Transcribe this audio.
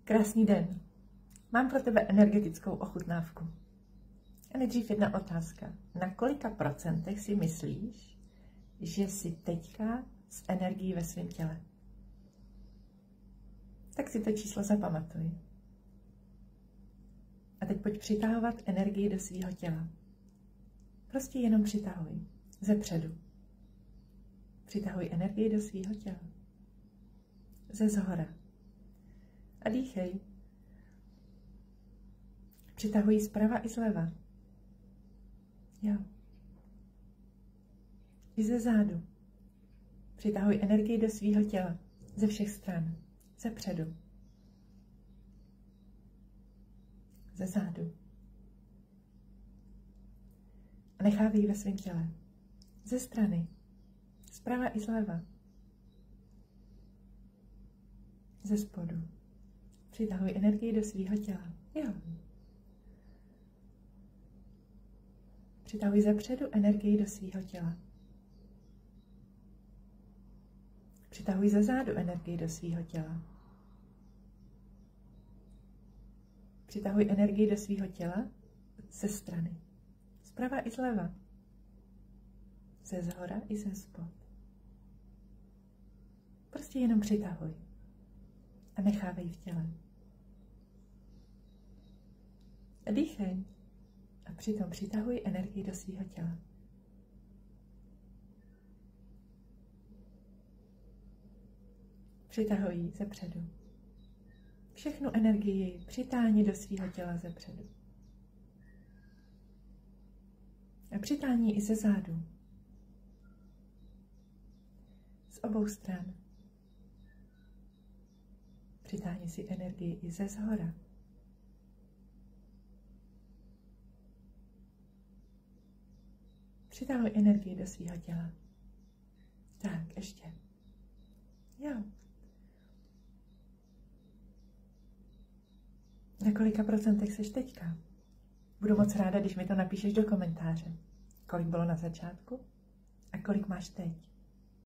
Krásný den. Mám pro tebe energetickou ochutnávku. A nejdřív jedna otázka. Na kolika procentech si myslíš, že jsi teďka s energií ve svém těle? Tak si to číslo zapamatuj. A teď pojď přitahovat energii do svého těla. Prostě jenom přitahuj. Zepředu. Přitahuj energii do svého těla. Ze zhora. A dýchej. Přitahuj zprava i zleva. Jo. I ze zádu. Přitahuj energii do svého těla. Ze všech stran. Zepředu. Ze zádu. A nechávej ji ve svém těle. Ze strany. Zprava i zleva. Ze spodu. Přitahuj energii do svého těla. Jo. Přitahuj zepředu energii do svého těla. Přitahuj ze zádu energii do svého těla. Přitahuj energii do svého těla ze strany. Zprava i zleva. Ze zhora i ze spod. Prostě jenom přitahuj. A nechávej v těle. A dýchej. A přitom přitahuj energii do svého těla. Přitahuj ji zepředu. Všechnu energii přitáhni do svého těla zepředu. A přitáhni i ze zádu. Z obou stran. Přitáhni si energii i ze zhora. Přitahuj energii do svého těla. Tak, ještě. Jo. Na kolika procentech seš teďka? Budu moc ráda, když mi to napíšeš do komentáře. Kolik bylo na začátku a kolik máš teď?